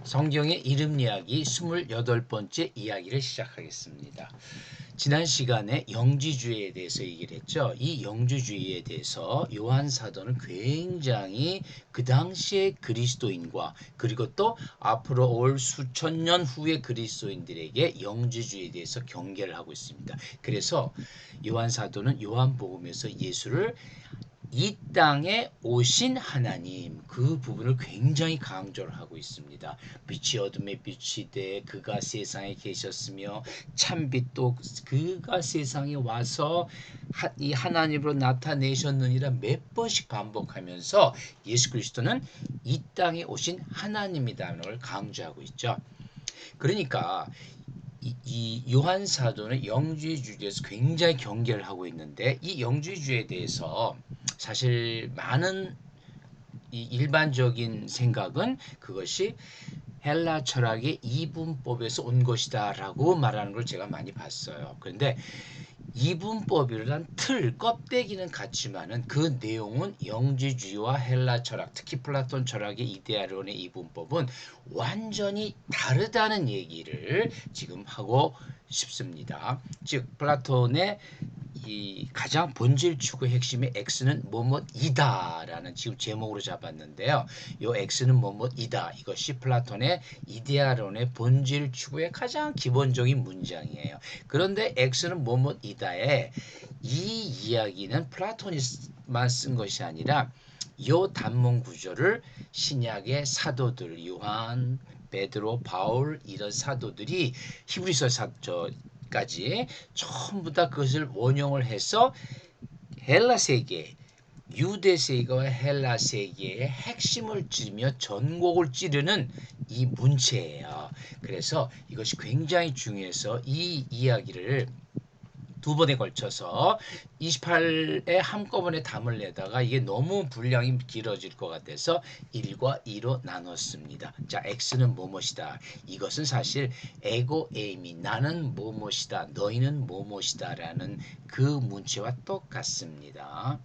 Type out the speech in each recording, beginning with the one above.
성경의 이름 이야기 28번째 이야기를 시작하겠습니다. 지난 시간에 영지주의에 대해서 얘기를 했죠. 이 영지주의에 대해서 요한 사도는 굉장히 그 당시의 그리스도인과 그리고 또 앞으로 올 수천 년 후의 그리스도인들에게 영지주의에 대해서 경계를 하고 있습니다. 그래서 요한 사도는 요한복음에서 예수를 이 땅에 오신 하나님 그 부분을 굉장히 강조를 하고 있습니다. 빛이 어둠에 빛이 돼 그가 세상에 계셨으며 참빛도 그가 세상에 와서 이 하나님으로 나타내셨느니라 몇 번씩 반복하면서 예수 그리스도는 이 땅에 오신 하나님이라는 걸 강조하고 있죠. 그러니까 이 요한 사도는 영지주의에서 굉장히 경계를 하고 있는데 이 영지주의에 대해서 사실 많은 이 일반적인 생각은 그것이 헬라 철학의 이분법에서 온 것이다라고 말하는 걸 제가 많이 봤어요. 그런데 이분법이란 틀, 껍데기는 같지만은 그 내용은 영지주의와 헬라 철학, 특히 플라톤 철학의 이데아론의 이분법은 완전히 다르다는 얘기를 지금 하고 싶습니다. 즉 플라톤의 이 가장 본질 추구의 핵심의 X는 뭐뭐이다라는 지금 제목으로 잡았는데요. 이 X는 뭐뭐이다. 이것이 플라톤의 이데아론의 본질 추구의 가장 기본적인 문장이에요. 그런데 X는 뭐뭐이다에 이 이야기는 플라톤이만 쓴 것이 아니라 이 단문 구조를 신약의 사도들 요한, 베드로, 바울 이런 사도들이 히브리서 까지 전부 다 그것을 원용을 해서 헬라 세계, 유대 세계와 헬라 세계의 핵심을 찌르며 전곡을 찌르는 이 문체예요. 그래서 이것이 굉장히 중요해서 이 이야기를 두 번에 걸쳐서 28에 한꺼번에 담으려다가 이게 너무 분량이 길어질 것 같아서 1과 2로 나눴습니다. 자, X는 뭐뭐이다. 이것은 사실 에고 에이미 나는 뭐뭐이다. 너희는 뭐뭐이다 라는 그 문체와 똑같습니다.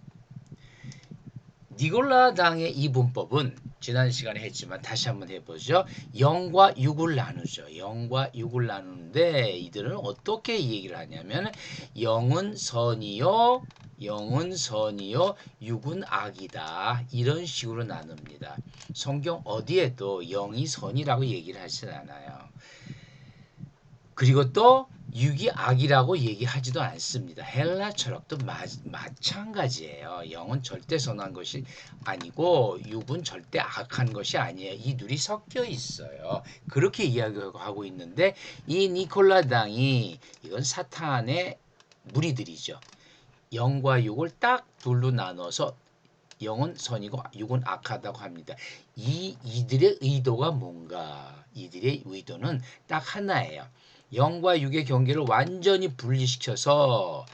니골라당의 이 문법은 지난 시간에 했지만 다시 한번 해보죠. 0과 6을 나누죠. 0과 6을 나누는데 이들은 어떻게 얘기를 하냐면 0은 선이요, 0은 선이요, 6은 악이다. 이런 식으로 나눕니다. 성경 어디에도 0이 선이라고 얘기를 하진 않아요. 그리고 또 6이 악이라고 얘기하지도 않습니다. 헬라 철학도 마찬가지예요. 0은 절대 선한 것이 아니고 6은 절대 악한 것이 아니에요. 이 둘이 섞여 있어요. 그렇게 이야기하고 있는데 이 니콜라당이 이건 사탄의 무리들이죠. 0과 6을 딱 둘로 나눠서 0은 선이고 6은 악하다고 합니다. 이들의 의도가 뭔가? 이들의 의도는 딱 하나예요. 0과 6의 경계를 완전히 분리시켜서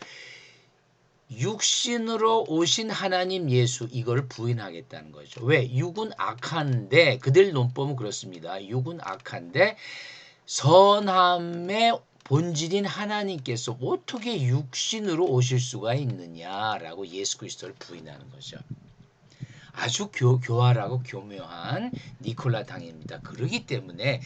육신으로 오신 하나님 예수 이걸 부인하겠다는 거죠. 왜? 6은 악한데 그들 논법은 그렇습니다. 6은 악한데 선함의 본질인 하나님께서 어떻게 육신으로 오실 수가 있느냐라고 예수 그리스도를 부인하는 거죠. 아주 교활하고 교묘한 니콜라당입니다. 그러기 때문에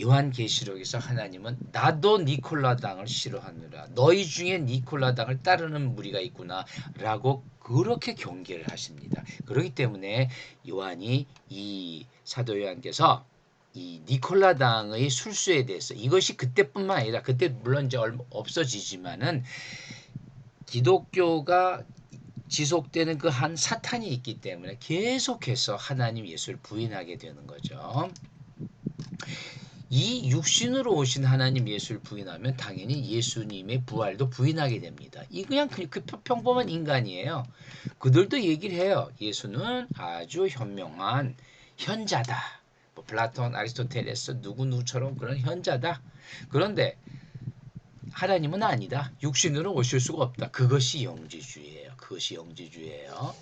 요한계시록에서 하나님은 나도 니콜라당을 싫어하느라 너희 중에 니콜라당을 따르는 무리가 있구나 라고 그렇게 경계를 하십니다. 그렇기 때문에 요한이 이 사도 요한께서 이 니콜라당의 술수에 대해서 이것이 그때뿐만 아니라 그때 물론 이제 없어지지만은 기독교가 지속되는 그 한 사탄이 있기 때문에 계속해서 하나님 예수를 부인하게 되는 거죠. 이 육신으로 오신 하나님 예수를 부인하면 당연히 예수님의 부활도 부인하게 됩니다. 이 그냥 그 평범한 인간이에요. 그들도 얘기를 해요. 예수는 아주 현명한 현자다. 뭐 플라톤, 아리스토텔레스 누구누구처럼 그런 현자다. 그런데 하나님은 아니다. 육신으로 오실 수가 없다. 그것이 영지주의예요. 그것이 영지주의예요.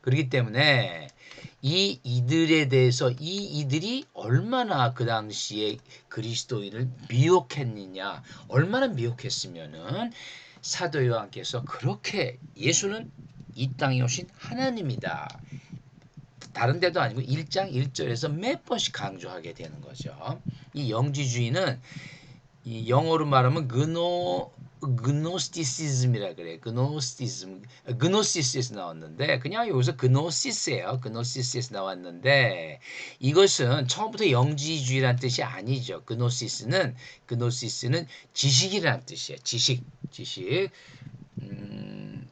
그렇기 때문에 이들에 대해서 이들이 얼마나 그 당시에 그리스도인을 미혹했느냐, 얼마나 미혹했으면은 사도 요한께서 그렇게 예수는 이 땅에 오신 하나님이다. 다른 데도 아니고 1장 1절에서 몇 번씩 강조하게 되는 거죠. 이 영지주의는 이 영어로 말하면 그노스티시즘이라 그래. 그노시스에서 나왔는데 그냥 여기서 그노시스예요. 그노시스에서 나왔는데 이것은 처음부터 영지주의란 뜻이 아니죠. 그노시스는 지식이란 뜻이에요. 지식. 음,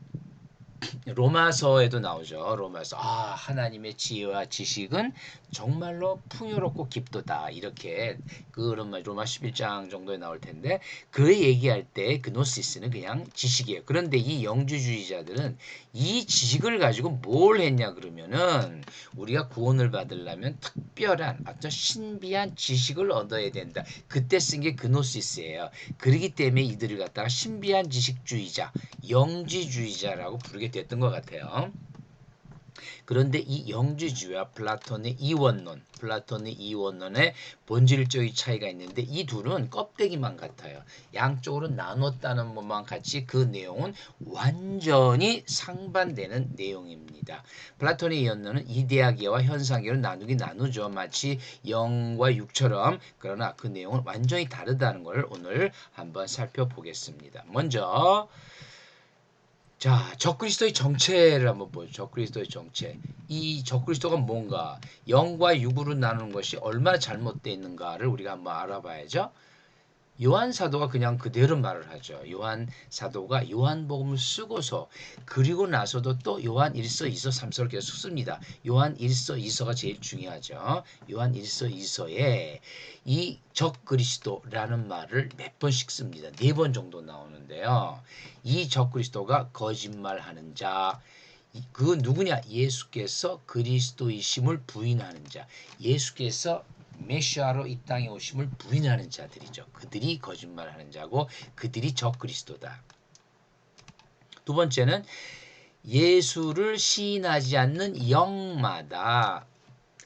로마서에도 나오죠. 로마서 하나님의 지혜와 지식은 정말로 풍요롭고 깊도다. 이렇게 그 로마 11장 정도에 나올 텐데 그 얘기할 때 그노시스는 그냥 지식이에요. 그런데 이 영주주의자들은 이 지식을 가지고 뭘 했냐 그러면은 우리가 구원을 받으려면 특별한 어떤 신비한 지식을 얻어야 된다. 그때 쓴 게 그노시스예요. 그렇기 때문에 이들을 갖다가 신비한 지식주의자, 영지주의자라고 부르게 됐던 것 같아요. 그런데 이 영지주의와 플라톤의 이원론의 본질적인 차이가 있는데 이 둘은 껍데기만 같아요. 양쪽으로 나눴다는 것만 같이 그 내용은 완전히 상반되는 내용입니다. 플라톤의 이원론은 이데아계와 현상계로 나누죠. 마치 영과 육처럼. 그러나 그 내용은 완전히 다르다는 걸 오늘 한번 살펴보겠습니다. 먼저 자, 적그리스도의 정체를 한번 보죠. 적그리스도의 정체. 이 적그리스도가 뭔가, 영과 육으로 나누는 것이 얼마나 잘못되어 있는가를 우리가 한번 알아봐야죠. 요한 사도가 그냥 그대로 말을 하죠. 요한 사도가 요한복음을 쓰고서 그리고 나서도 또 요한 1서, 2서, 3서를 계속 씁니다. 요한 1서, 2서가 제일 중요하죠. 요한 1서, 2서에 이 적그리스도라는 말을 몇 번씩 씁니다. 4번 정도 나오는데요. 이 적그리스도가 거짓말하는 자, 그 누구냐? 예수께서 그리스도이심을 부인하는 자. 예수께서 메시아로 이 땅에 오심을 부인하는 자들이죠. 그들이 거짓말하는 자고 그들이 적그리스도다. 두 번째는 예수를 시인하지 않는 영마다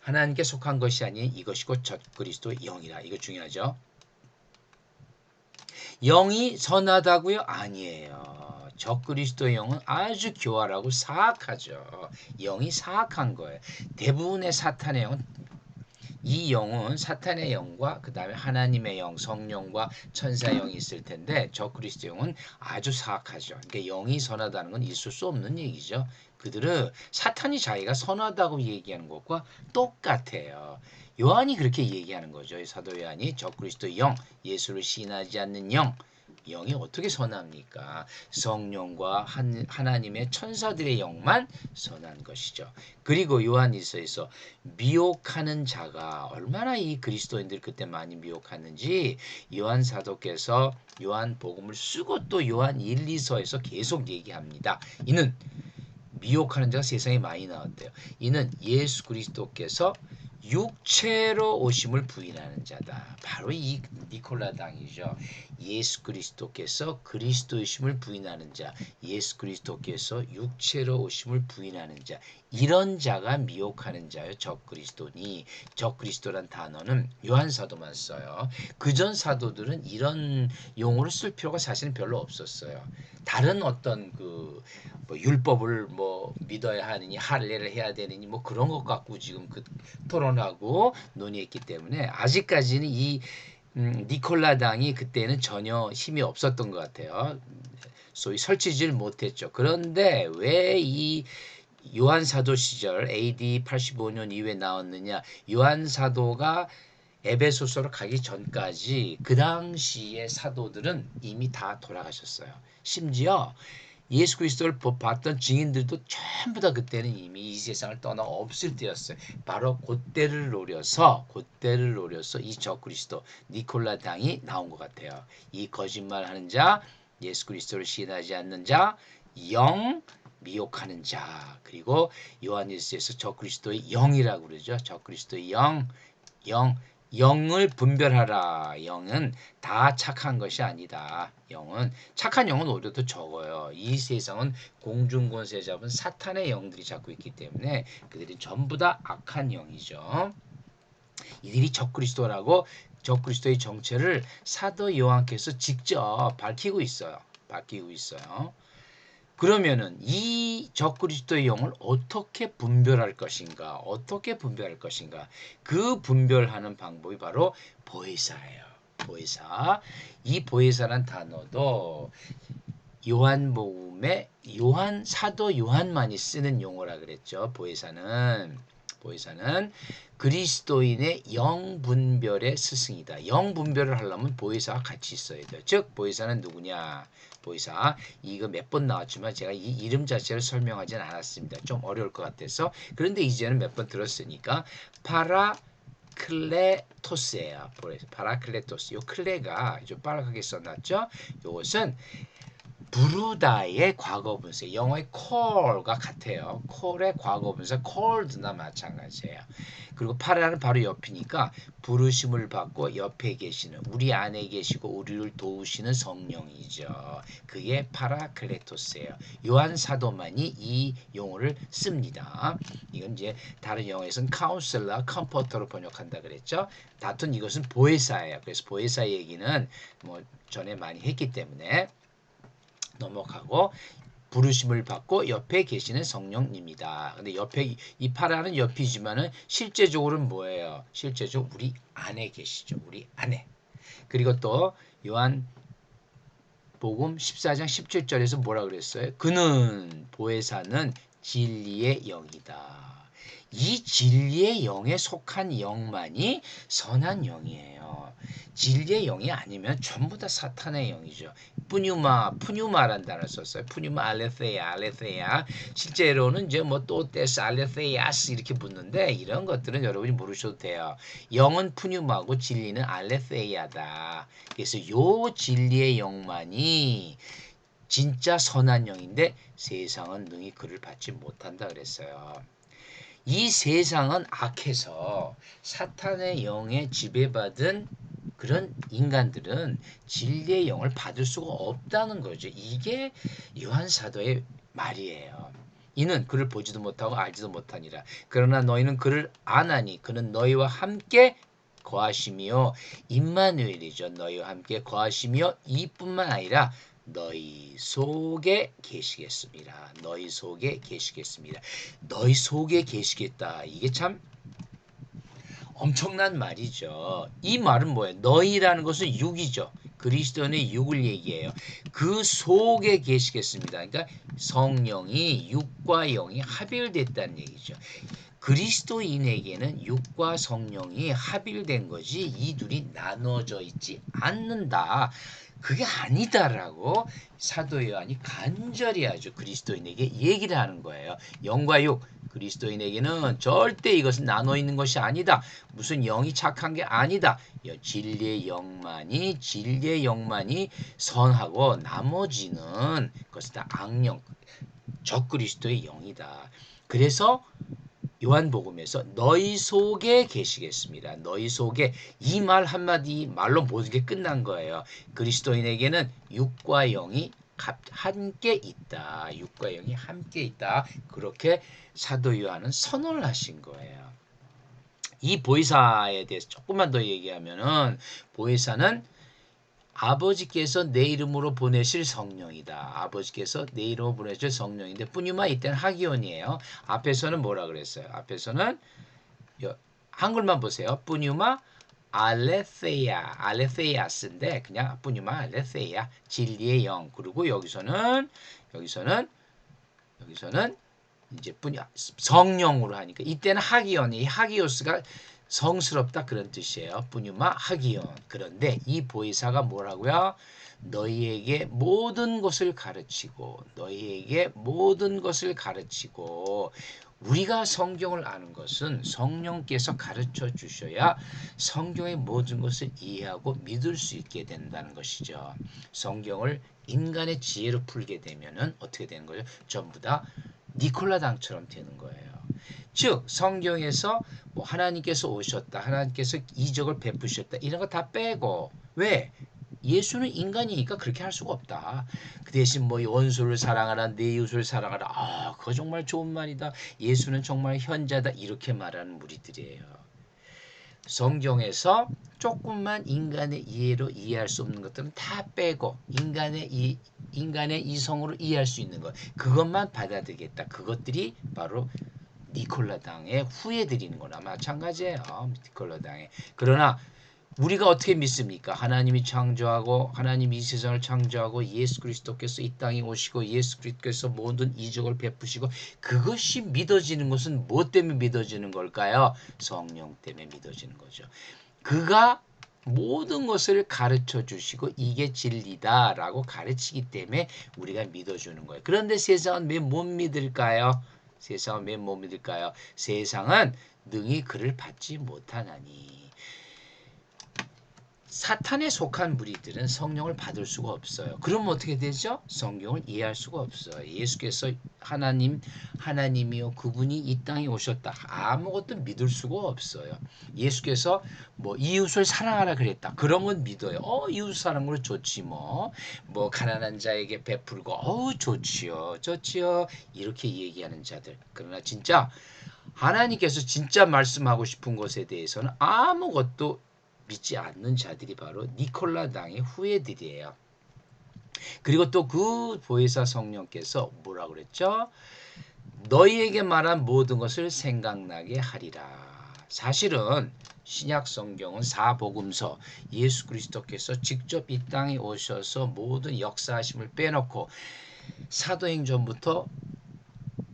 하나님께 속한 것이 아닌 이것이고 적그리스도의 영이라. 이거 중요하죠. 영이 선하다고요? 아니에요. 적그리스도의 영은 아주 교활하고 사악하죠. 영이 사악한 거예요. 대부분의 사탄의 영은 이 영은 사탄의 영과 그 다음에 하나님의 영, 성령과 천사의 영이 있을 텐데 적그리스도 영은 아주 사악하죠. 그러니까 영이 선하다는 건 있을 수 없는 얘기죠. 그들은 사탄이 자기가 선하다고 얘기하는 것과 똑같아요. 요한이 그렇게 얘기하는 거죠. 사도 요한이 적그리스도 영, 예수를 시인하지 않는 영, 영이 어떻게 선합니까? 성령과 하나님의 천사들의 영만 선한 것이죠. 그리고 요한일서에서 미혹하는 자가 얼마나 이 그리스도인들 그때 많이 미혹하는지 요한 사도께서 요한 복음을 쓰고 또 요한 1, 2서에서 계속 얘기합니다. 이는 미혹하는 자가 세상에 많이 나왔대요. 이는 예수 그리스도께서 육체로 오심을 부인하는 자다. 바로 이 니콜라당이죠. 예수 그리스도께서 그리스도이심을 부인하는 자, 예수 그리스도께서 육체로 오심을 부인하는 자, 이런 자가 미혹하는 자요. 적그리스도니. 적그리스도란 단어는 요한 사도만 써요. 그전 사도들은 이런 용어를 쓸 필요가 사실은 별로 없었어요. 다른 어떤 뭐 율법을 뭐 믿어야 하느니 할례를 해야 되느니 뭐 그런 것 갖고 지금 그 토론하고 논의했기 때문에 아직까지는 이 니콜라당이 그때는 전혀 힘이 없었던 것 같아요. 소위 설치질 못했죠. 그런데 왜 이 요한 사도 시절 AD 85년 이후에 나왔느냐? 요한 사도가 에베소서로 가기 전까지 그 당시의 사도들은 이미 다 돌아가셨어요. 심지어 예수 그리스도를 봤던 증인들도 전부 다 그때는 이미 이 세상을 떠나 없을 때였어요. 바로 그때를 노려서 이 적그리스도 니콜라당이 나온 것 같아요. 이 거짓말하는 자, 예수 그리스도를 시인하지 않는 자, 영 미혹하는 자, 그리고 요한일서에서 적그리스도의 영이라고 그러죠. 적그리스도의 영, 영을 분별하라. 영은 다 착한 것이 아니다. 착한 영은 오히려 더 적어요. 이 세상은 공중권세 잡은 사탄의 영들이 잡고 있기 때문에 그들이 전부 다 악한 영이죠. 이들이 적그리스도라고 적그리스도의 정체를 사도 요한께서 직접 밝히고 있어요. 그러면은 이 적그리스도의 영을 어떻게 분별할 것인가? 어떻게 분별할 것인가? 그 분별하는 방법이 바로 보혜사예요. 보혜사. 이 보혜사란 단어도 요한복음에 사도 요한만이 쓰는 용어라 그랬죠. 보혜사는 그리스도인의 영 분별의 스승이다. 영 분별을 하려면 보혜사가 같이 있어야 돼요. 즉 보혜사는 누구냐? 보혜사 이거 몇 번 나왔지만 제가 이 이름 자체를 설명하진 않았습니다. 좀 어려울 것 같아서. 그런데 이제는 몇 번 들었으니까 파라클레토스예요. 파라클레토스. 요 클레가 좀 빨갛게 써놨죠. 요것은 부르다의 과거분사, 영어의 call과 같아요. call의 과거분사, called나 마찬가지예요. 그리고 파라는 바로 옆이니까 부르심을 받고 옆에 계시는, 우리 안에 계시고 우리를 도우시는 성령이죠. 그게 파라클레토스예요. 요한 사도만이 이 용어를 씁니다. 이건 이제 다른 영어에서는 카운셀러, 컴포터로 번역한다 그랬죠. 다툰 이것은 보혜사예요. 그래서 보혜사 얘기는 뭐 전에 많이 했기 때문에 넘어가고 부르심을 받고 옆에 계시는 성령님이다. 근데 옆에 이 파라는 옆이지만은 실제적으로는 뭐예요? 실제적으로 우리 안에 계시죠. 우리 안에. 그리고 또 요한 복음 14장 17절에서 뭐라 그랬어요? 그는 보혜사는 진리의 영이다. 이 진리의 영에 속한 영만이 선한 영이에요. 진리의 영이 아니면 전부 다 사탄의 영이죠. 푸뉴마라는 단어를 썼어요. 푸뉴마 알레테야. 실제로는 이제 뭐 또테스 알레테야스 이렇게 붙는데 이런 것들은 여러분이 모르셔도 돼요. 영은 푸뉴마고 진리는 알레테야다. 그래서 요 진리의 영만이 진짜 선한 영인데 세상은 능히 그를 받지 못한다 그랬어요. 이 세상은 악해서 사탄의 영에 지배받은 그런 인간들은 진리의 영을 받을 수가 없다는 거죠. 이게 요한 사도의 말이에요. 이는 그를 보지도 못하고 알지도 못하니라. 그러나 너희는 그를 아나니 그는 너희와 함께 거하시며 임마누엘이죠. 너희와 함께 거하시며 이뿐만 아니라 너희 속에 계시겠습니다. 너희 속에 계시겠습니다. 너희 속에 계시겠다. 이게 참 엄청난 말이죠. 이 말은 뭐예요? 너희라는 것은 육이죠. 그리스도인의 육을 얘기해요. 그 속에 계시겠습니다. 그러니까 성령이 육과 영이 합일됐다는 얘기죠. 그리스도인에게는 육과 성령이 합일된 거지 이 둘이 나눠져 있지 않는다. 그게 아니다라고 사도 요한이 간절히 아주 그리스도인에게 얘기를 하는 거예요. 영과 육, 그리스도인에게는 절대 이것은 나눠 있는 것이 아니다. 무슨 영이 착한 게 아니다. 진리의 영만이 선하고 나머지는 그것은 다 악령, 적그리스도의 영이다. 그래서 요한복음에서 너희 속에 계시겠습니다. 너희 속에 이 말 한마디 말로 모든 게 끝난 거예요. 그리스도인에게는 육과 영이 함께 있다. 육과 영이 함께 있다. 그렇게 사도 요한은 선언을 하신 거예요. 이 보혜사에 대해서 조금만 더 얘기하면은 보혜사는 아버지께서 내 이름으로 보내실 성령이다. 아버지께서 내 이름으로 보내실 성령인데 뿌뉴마 이때는 하기온이에요. 앞에서는 뭐라 그랬어요? 앞에서는 한글만 보세요. 뿌뉴마 알레테야스인데 그냥 뿌뉴마 알레테야 진리의 영. 그리고 여기서는 이제 성령으로 하니까 이때는 하기온이 하기오스가 성스럽다 그런 뜻이에요. 뿌뉴마 하기온. 그런데 이 보혜사가 뭐라고요? 너희에게 모든 것을 가르치고 우리가 성경을 아는 것은 성령께서 가르쳐 주셔야 성경의 모든 것을 이해하고 믿을 수 있게 된다는 것이죠. 성경을 인간의 지혜로 풀게 되면은 어떻게 되는 거죠? 전부 다 니콜라당처럼 되는 거예요. 즉 성경에서 뭐 하나님께서 오셨다, 하나님께서 이적을 베푸셨다 이런 거 다 빼고 왜? 예수는 인간이니까 그렇게 할 수가 없다. 그 대신 뭐 원수를 사랑하라, 내 이웃을 사랑하라. 아, 그거 정말 좋은 말이다. 예수는 정말 현자다. 이렇게 말하는 무리들이에요. 성경에서 조금만 인간의 이해로 이해할 수 없는 것들은 다 빼고 인간의 이성으로 이해할 수 있는 것 그것만 받아들이겠다. 그것들이 바로 니콜라당의 후예들이는 거나 마찬가지예요. 니콜라당의. 그러나 우리가 어떻게 믿습니까? 하나님이 창조하고 하나님이 이 세상을 창조하고 예수 그리스도께서 이 땅에 오시고 예수 그리스도께서 모든 이적을 베푸시고 그것이 믿어지는 것은 무엇 때문에 믿어지는 걸까요? 성령 때문에 믿어지는 거죠. 그가 모든 것을 가르쳐 주시고 이게 진리다라고 가르치기 때문에 우리가 믿어주는 거예요. 그런데 세상은 왜 못 믿을까요? 세상은 왜 못 믿을까요? 세상은 능히 그를 받지 못하나니. 사탄에 속한 무리들은 성령을 받을 수가 없어요. 그럼 어떻게 되죠? 성경을 이해할 수가 없어요. 예수께서 하나님이요 그분이 이 땅에 오셨다. 아무것도 믿을 수가 없어요. 예수께서 뭐 이웃을 사랑하라 그랬다. 그런 건 믿어요. 이웃 사랑으로 좋지 뭐. 뭐 가난한 자에게 베풀고 좋지요. 좋지요. 이렇게 얘기하는 자들. 그러나 진짜 하나님께서 진짜 말씀하고 싶은 것에 대해서는 아무것도 믿지 않는 자들이 바로 니콜라당의 후예들이에요. 그리고 또 그 보혜사 성령께서 뭐라 그랬죠? 너희에게 말한 모든 것을 생각나게 하리라. 사실은 신약 성경은 사복음서 예수 그리스도께서 직접 이 땅에 오셔서 모든 역사하심을 빼놓고 사도행전부터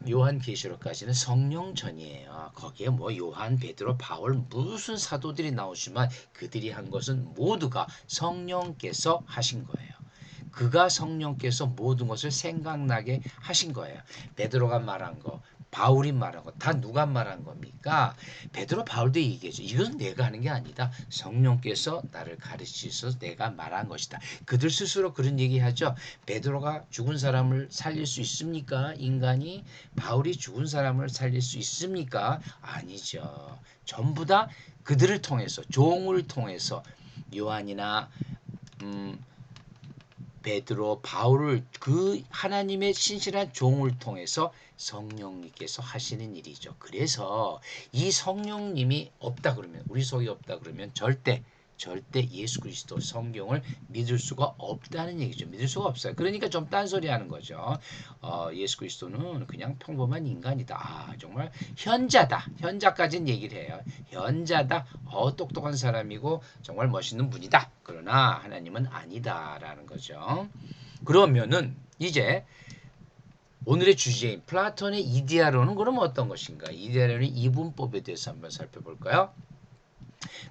요한계시록까지는 성령전이에요. 거기에 뭐 요한, 베드로, 바울 무슨 사도들이 나오지만 그들이 한 것은 모두가 성령께서 하신 거예요. 그가 성령께서 모든 것을 생각나게 하신 거예요. 베드로가 말한 거, 바울이 말한 거 다 누가 말한 겁니까? 베드로, 바울도 얘기했죠. 이건 내가 하는 게 아니다. 성령께서 나를 가르치셔서 내가 말한 것이다. 그들 스스로 그런 얘기하죠. 베드로가 죽은 사람을 살릴 수 있습니까? 인간이 바울이 죽은 사람을 살릴 수 있습니까? 아니죠. 전부 다 그들을 통해서 종을 통해서 요한이나 베드로, 바울을 그 하나님의 신실한 종을 통해서 성령님께서 하시는 일이죠. 그래서 이 성령님이 없다 그러면 우리 속에 없다 그러면 절대 예수 그리스도 성경을 믿을 수가 없다는 얘기죠. 믿을 수가 없어요. 그러니까 좀 딴소리 하는 거죠. 예수 그리스도는 그냥 평범한 인간이다. 정말 현자다. 현자까지는 얘기를 해요. 현자다. 똑똑한 사람이고 정말 멋있는 분이다. 그러나 하나님은 아니다라는 거죠. 그러면은 이제 오늘의 주제인 플라톤의 이데아론은 그럼 어떤 것인가? 이데아론의 이분법에 대해서 한번 살펴볼까요?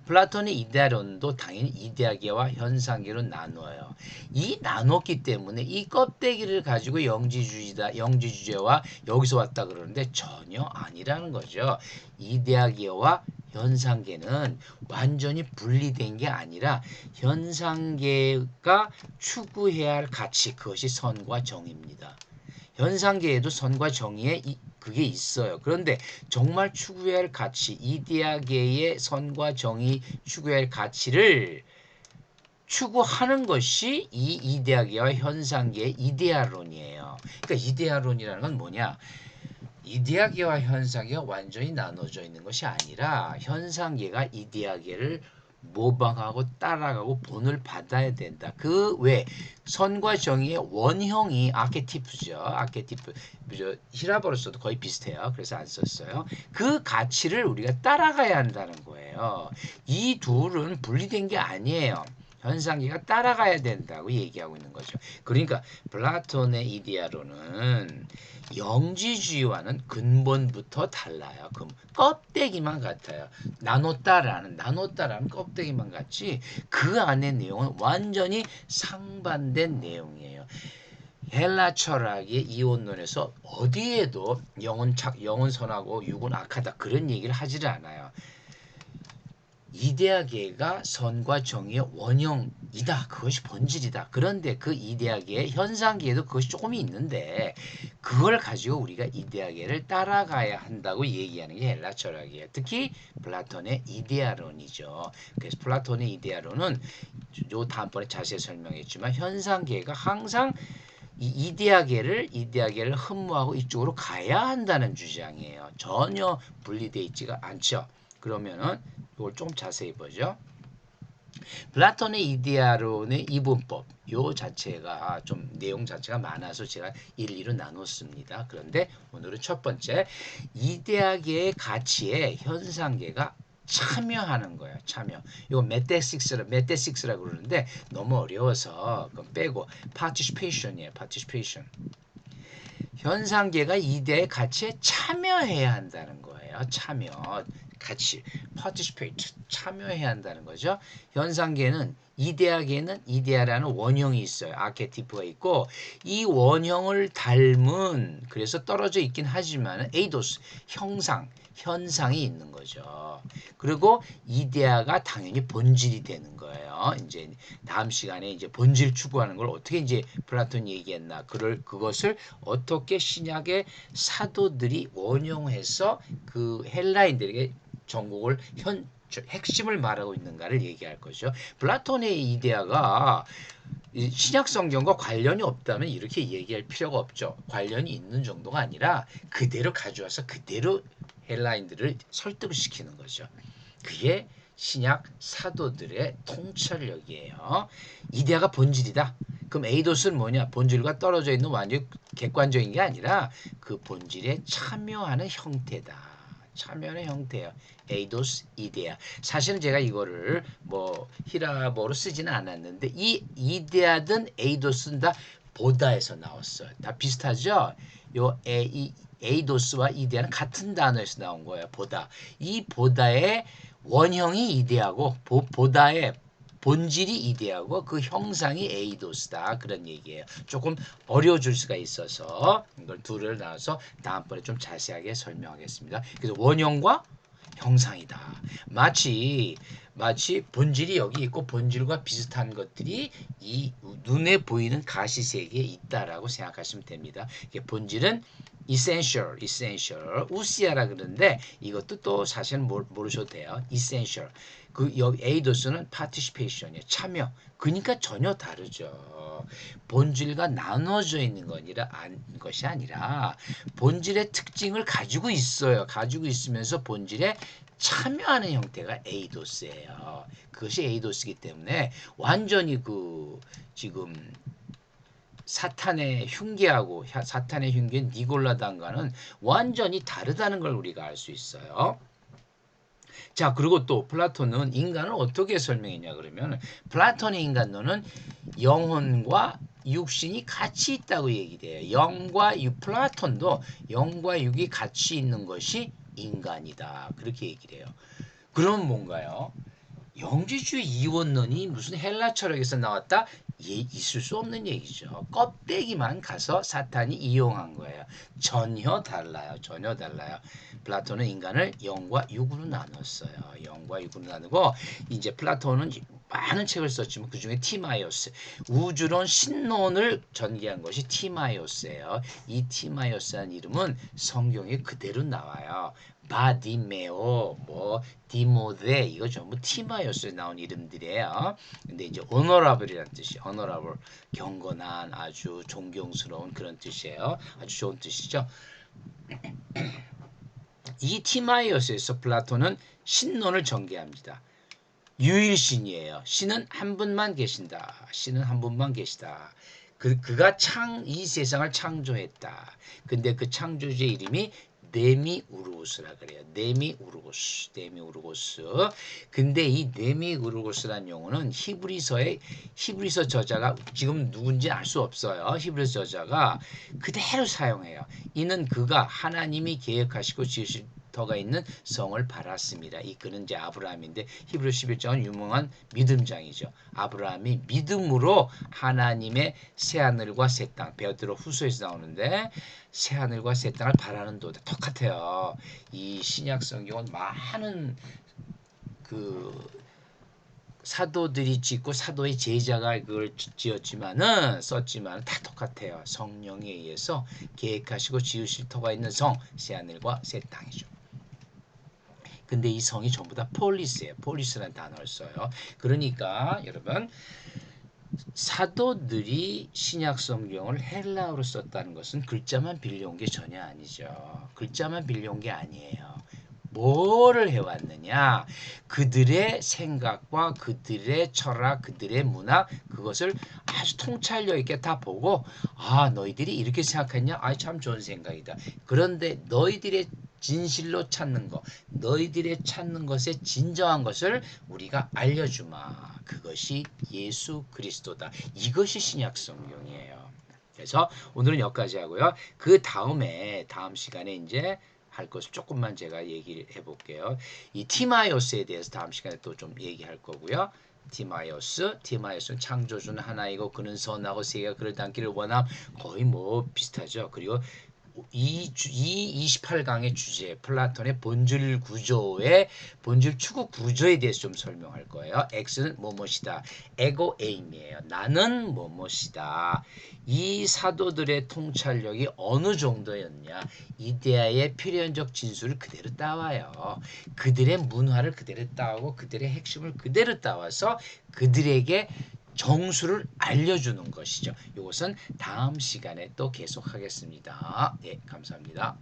플라톤의 이데아론도 당연히 이데아계와 현상계로 나누어요. 이 나눴기 때문에 이 껍데기를 가지고 영지주제와 여기서 왔다 그러는데 전혀 아니라는 거죠. 이데아계와 현상계는 완전히 분리된 게 아니라 현상계가 추구해야 할 가치 그것이 선과 정의입니다. 현상계에도 선과 정의에 그게 있어요. 그런데 정말 추구해야 할 가치, 이데아계의 선과 정의 추구해야 할 가치를 추구하는 것이 이 이데아계와 현상계의 이데아론이에요. 그러니까 이데아론이라는 건 뭐냐? 이데아계와 현상계가 완전히 나눠져 있는 것이 아니라 현상계가 이데아계를 모방하고 따라가고 본을 받아야 된다. 그 외 선과 정의의 원형이 아케티프죠. 아케티프. 히라버로서도 거의 비슷해요. 그래서 안 썼어요. 그 가치를 우리가 따라가야 한다는 거예요. 이 둘은 분리된 게 아니에요. 현상계가 따라가야 된다고 얘기하고 있는 거죠. 그러니까 플라톤의 이데아론은 영지주의와는 근본부터 달라요. 그럼 껍데기만 같아요. 나눴다라는 껍데기만 같지 그 안의 내용은 완전히 상반된 내용이에요. 헬라 철학의 이원론에서 어디에도 영은 선하고 육은 악하다 그런 얘기를 하지를 않아요. 이데아계가 선과 정의의 원형이다. 그것이 본질이다. 그런데 그 이데아계의 현상계에도 그것이 조금 있는데 그걸 가지고 우리가 이데아계를 따라가야 한다고 얘기하는 게 헬라 철학이에요. 특히 플라톤의 이데아론이죠. 그래서 플라톤의 이데아론은 요 다음번에 자세히 설명했지만 현상계가 항상 이 이데아계를 흠모하고 이쪽으로 가야 한다는 주장이에요. 전혀 분리되어 있지가 않죠. 그러면은 이걸 좀 자세히 보죠. 플라톤의 이데아론의 이분법 요 자체가 좀 내용 자체가 많아서 제가 일일이 나눴습니다. 그런데 오늘은 첫 번째 이데아계의 가치에 현상계가 참여하는 거예요. 참여. 이거 메테식스라고 그러는데 너무 어려워서 그건 빼고 participation이에요. participation. 현상계가 이데아의 가치에 참여해야 한다는 거예요. 참여. 같이 participate 참여해야 한다는 거죠. 현상계는 이데아계는 이데아라는 원형이 있어요. 아케티프가 있고 이 원형을 닮은 그래서 떨어져 있긴 하지만 에이도스 현상이 있는 거죠. 그리고 이데아가 당연히 본질이 되는 거예요. 이제 다음 시간에 이제 본질 추구하는 걸 어떻게 이제 플라톤이 얘기했나 그것을 어떻게 신약의 사도들이 원용해서 그 헬라인들에게 전국을 핵심을 말하고 있는가를 얘기할 거죠. 플라톤의 이데아가 신약 성경과 관련이 없다면 이렇게 얘기할 필요가 없죠. 관련이 있는 정도가 아니라 그대로 가져와서 그대로 헬라인들을 설득을 시키는 거죠. 그게 신약 사도들의 통찰력이에요. 이데아가 본질이다. 그럼 에이도스는 뭐냐? 본질과 떨어져 있는 완전히 객관적인 게 아니라 그 본질에 참여하는 형태다. 참여하는 형태예요. 에이도스 이데아. 사실은 제가 이거를 뭐 히라보로 쓰지는 않았는데 이 이데아든 에이도스는 다 보다에서 나왔어요. 다 비슷하죠? 요 에이도스와 이데아는 같은 단어에서 나온 거예요. 보다. 이 보다의 원형이 이데아고 보다의 본질이 이데아고 그 형상이 에이도스다. 그런 얘기예요. 조금 어려워질 수가 있어서 이걸 둘을 나눠서 다음번에 좀 자세하게 설명하겠습니다. 그래서 원형과 형상이다. 마치 본질이 여기 있고 본질과 비슷한 것들이 이 눈에 보이는 가시세계에 있다라고 생각하시면 됩니다. 본질은 essential, 우시아라 그러는데 이것도 또 사실은 모르셔도 돼요. essential. 그 여기 에이도스는 participation이에요. 참여. 그러니까 전혀 다르죠. 본질과 나눠져 있는 것이 아니라 본질의 특징을 가지고 있어요. 가지고 있으면서 본질에 참여하는 형태가 에이도스예요. 그것이 에이도스이기 때문에 완전히 그 지금 사탄의 흉계하고 사탄의 흉계 니골라단과는 완전히 다르다는 걸 우리가 알 수 있어요. 자, 그리고 또 플라톤은 인간을 어떻게 설명했냐 그러면 플라톤의 인간론은 영혼과 육신이 같이 있다고 얘기돼요. 영과 육, 플라톤도 영과 육이 같이 있는 것이 인간이다. 그렇게 얘기를 해요. 그럼 뭔가요? 영지주의 이원론이 무슨 헬라 철학에서 나왔다? 있을 수 없는 얘기죠. 껍데기만 가서 사탄이 이용한 거예요. 전혀 달라요. 전혀 달라요. 플라톤은 인간을 영과 육으로 나눴어요. 영과 육으로 나누고 이제 플라톤은 많은 책을 썼지만 그중에 티마이오스 우주론 신론을 전개한 것이 티마이오스예요. 이 티마이오스라는 이름은 성경에 그대로 나와요. 바디메오, 뭐 디모데 이거 전부 티마이오스에 나온 이름들이에요. 근데 이제 honorable이라는 뜻이 honorable 경건한 아주 존경스러운 그런 뜻이에요. 아주 좋은 뜻이죠. 이 티마이오스에서 플라톤은 신론을 전개합니다. 유일신이에요. 신은 한 분만 계신다. 신은 한 분만 계시다. 그가 이 세상을 창조했다. 근데 그 창조주의 이름이 네미우르고스라 그래요. 네미우르고스. 근데 이 네미우르고스라는 용어는 히브리서 저자가 지금 누군지 알 수 없어요. 히브리서 저자가 그대로 사용해요. 이는 그가 하나님이 계획하시고 지으실 터가 있는 성을 바랐습니다. 이끄는 이제 아브라함인데 히브리 11장은 유명한 믿음장이죠. 아브라함이 믿음으로 하나님의 새하늘과 새 땅, 베드로 후서에서 나오는데 새하늘과 새 땅을 바라는 도다 똑같아요. 이 신약 성경은 많은 그 사도들이 짓고 사도의 제자가 그걸 썼지만은 다 똑같아요. 성령에 의해서 계획하시고 지으실 터가 있는 성, 새하늘과 새 땅이죠. 근데 이 성이 전부 다 폴리스예요. 폴리스라는 단어를 써요. 그러니까 여러분 사도들이 신약 성경을 헬라어로 썼다는 것은 글자만 빌려온 게 전혀 아니죠. 글자만 빌려온 게 아니에요. 뭐를 해왔느냐? 그들의 생각과 그들의 철학, 그들의 문화, 그것을 아주 통찰력 있게 다 보고, 아, 너희들이 이렇게 생각했냐? 아, 참 좋은 생각이다. 그런데 너희들의 진실로 찾는 것, 너희들의 찾는 것의 진정한 것을 우리가 알려주마. 그것이 예수 그리스도다. 이것이 신약 성경이에요. 그래서 오늘은 여기까지 하고요. 그 다음에 다음 시간에 이제 할 것을 조금만 제가 얘기를 해볼게요. 이 티마이오스에 대해서 다음 시간에 또 좀 얘기할 거고요. 티마이오스는 창조주는 하나이고 그는 선하고 세계가 그를 닮기를 원함. 거의 뭐 비슷하죠. 그리고 이 28강의 주제 플라톤의 본질 구조의 본질 추구 구조에 대해서 좀 설명할 거예요. X는 뭐뭐이다. 에고 에임이에요. 나는 뭐뭐이다. 이 사도들의 통찰력이 어느 정도였냐. 이데아의 필연적 진술을 그대로 따와요. 그들의 문화를 그대로 따오고 그들의 핵심을 그대로 따와서 그들에게 정수를 알려주는 것이죠. 이것은 다음 시간에 또 계속하겠습니다. 네, 감사합니다.